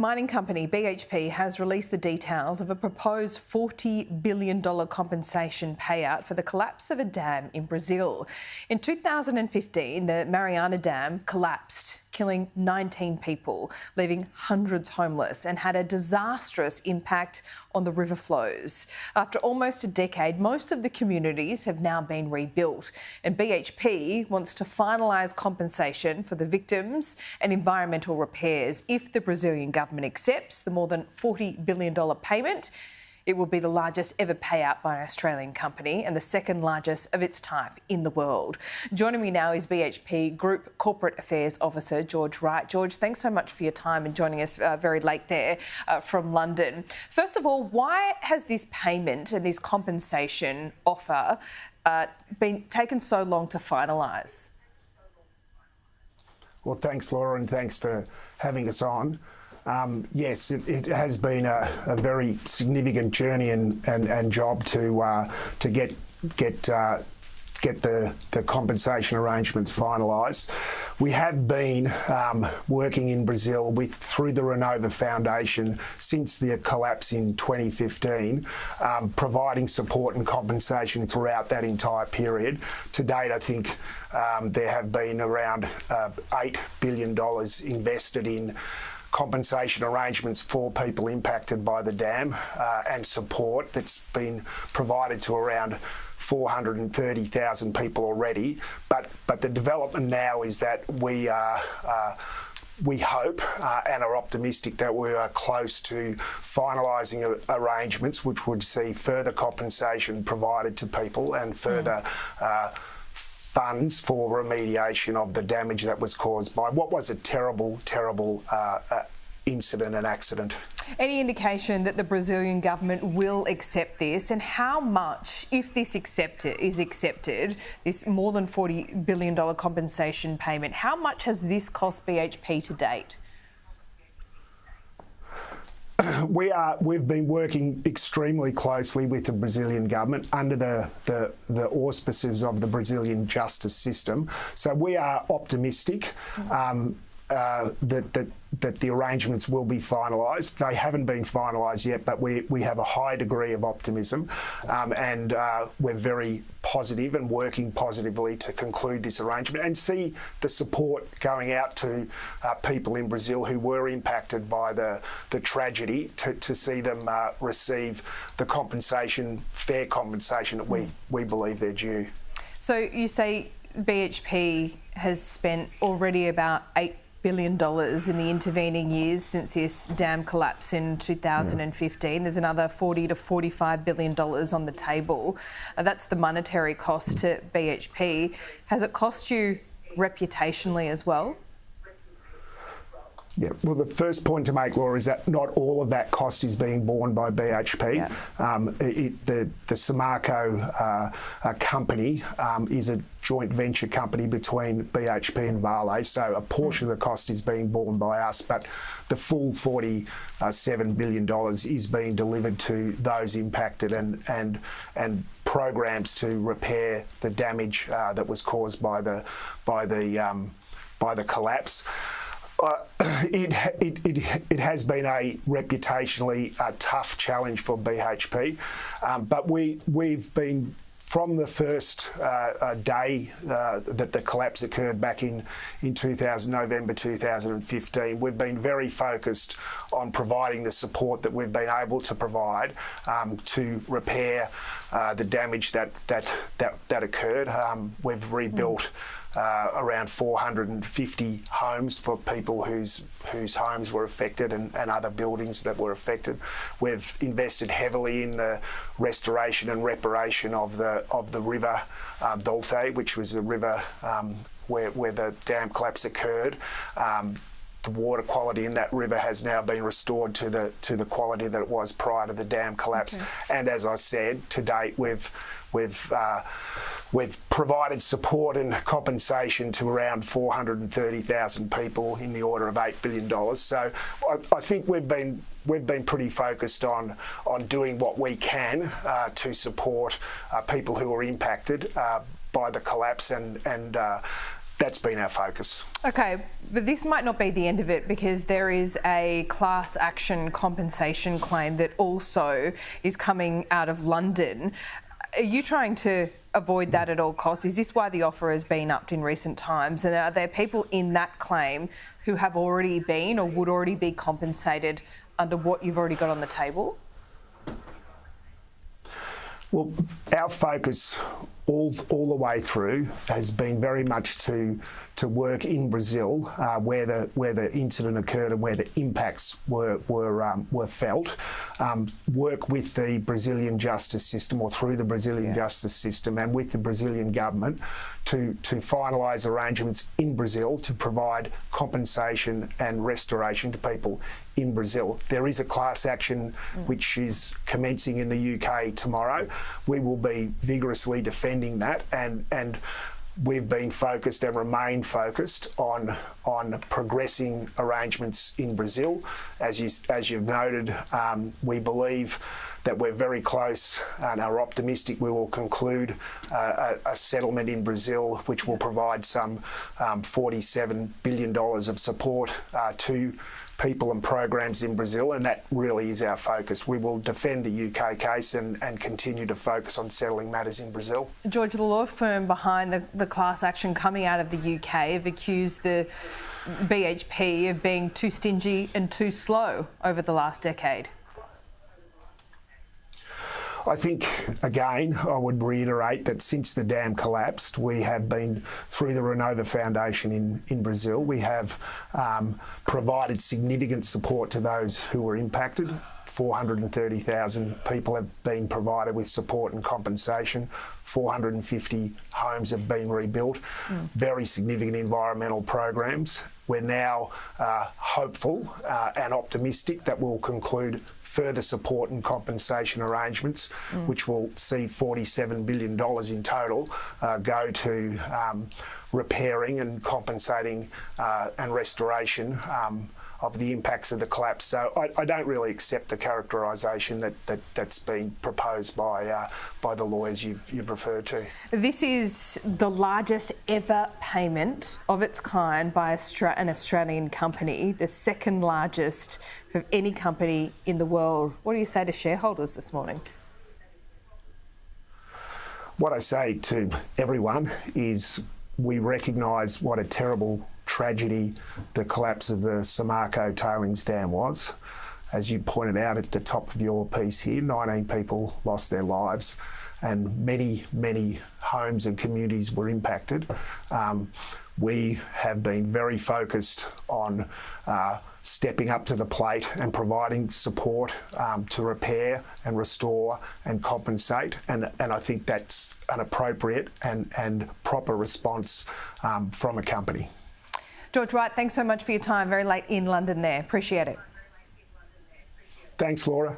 Mining company BHP has released the details of a proposed $40 billion compensation payout for the collapse of a dam in Brazil. In 2015, the Mariana Dam collapsed, killing 19 people, leaving hundreds homeless, and had a disastrous impact on the river flows. After almost a decade, most of the communities have now been rebuilt, and BHP wants to finalise compensation for the victims and environmental repairs. If the Brazilian government accepts the more than $40 billion payment, it will be the largest ever payout by an Australian company and the second largest of its type in the world. Joining me now is BHP Group Corporate Affairs Officer George Wright. George, thanks so much for your time and joining us very late there from London. First of all, why has this payment and this compensation offer been taken so long to finalise? Well, thanks, Laura, and thanks for having us on. Yes, it has been a very significant journey and job to get the compensation arrangements finalised. We have been working in Brazil through the Renova Foundation since the collapse in 2015, providing support and compensation throughout that entire period. To date, I think there have been around $8 billion invested in compensation arrangements for people impacted by the dam and support that's been provided to around 430,000 people already. But the development now is that we hope and are optimistic that we are close to finalising arrangements which would see further compensation provided to people and further funds for remediation of the damage that was caused by what was a terrible incident and accident. Any indication that the Brazilian government will accept this, and how much, if this is accepted, this more than $40 billion compensation payment, how much has this cost BHP to date? We've been working extremely closely with the Brazilian government under the auspices of the Brazilian justice system. So we are optimistic that the arrangements will be finalised. They haven't been finalised yet, but we have a high degree of optimism, and we're very positive and working positively to conclude this arrangement and see the support going out to people in Brazil who were impacted by the tragedy, to see them receive the compensation, fair compensation that we believe they're due. So you say BHP has spent already about $8 billion in the intervening years since this dam collapse in 2015. There's another $40 to $45 billion on the table. That's the monetary cost to BHP. Has it cost you reputationally as well? Yeah, well, the first point to make, Laura, is that not all of that cost is being borne by BHP. Yeah. The Samarco company is a joint venture company between BHP and Vale, so a portion of the cost is being borne by us, but the full $47 billion is being delivered to those impacted and programs to repair the damage that was caused by the collapse. It has been a reputationally tough challenge for BHP, but we've been, from the first day that the collapse occurred back in November 2015, we've been very focused on providing the support that we've been able to provide to repair the damage that occurred. We've rebuilt around 450 homes for people whose homes were affected and other buildings that were affected. We've invested heavily in the restoration and reparation of the river Dulce, which was the river where the dam collapse occurred. The water quality in that river has now been restored to the quality that it was prior to the dam collapse. Okay. And as I said, to date we've provided support and compensation to around 430,000 people in the order of $8 billion. So I think we've been pretty focused on doing what we can to support people who are impacted by the collapse and that's been our focus. Okay, but this might not be the end of it, because there is a class action compensation claim that also is coming out of London. Are you trying to avoid that at all costs? Is this why the offer has been upped in recent times? And are there people in that claim who have already been or would already be compensated under what you've already got on the table? Well, our focus all the way through has been very much to work in Brazil, where the incident occurred and where the impacts were felt. Work with the Brazilian justice system, or through the Brazilian justice system, and with the Brazilian government to finalise arrangements in Brazil to provide compensation and restoration to people in Brazil. There is a class action which is commencing in the UK tomorrow. We will be vigorously defending that, and we've been focused and remain focused on progressing arrangements in Brazil. As you've noted, we believe that we're very close and are optimistic we will conclude a settlement in Brazil which will provide some $47 billion of support to people and programs in Brazil, and that really is our focus. We will defend the UK case and continue to focus on settling matters in Brazil. George, the law firm behind the class action coming out of the UK have accused the BHP of being too stingy and too slow over the last decade. I think, again, I would reiterate that since the dam collapsed, we have been, through the Renova Foundation in Brazil, we have provided significant support to those who were impacted. 430,000 people have been provided with support and compensation. 450 homes have been rebuilt. Very significant environmental programs. We're now hopeful and optimistic that we'll conclude further support and compensation arrangements, which will see $47 billion in total go to repairing and compensating and restoration of the impacts of the collapse. So I don't really accept the characterisation that's been proposed by the lawyers you've referred to. This is the largest ever payment of its kind by an Australian company, the second largest of any company in the world. What do you say to shareholders this morning? What I say to everyone is we recognise what a terrible tragedy the collapse of the Samarco tailings dam was. As you pointed out at the top of your piece here, 19 people lost their lives and many, many homes and communities were impacted. We have been very focused on stepping up to the plate and providing support to repair and restore and compensate, and I think that's an appropriate and proper response from a company. George Wright, thanks so much for your time. Very late in London there. Appreciate it. Thanks, Laura.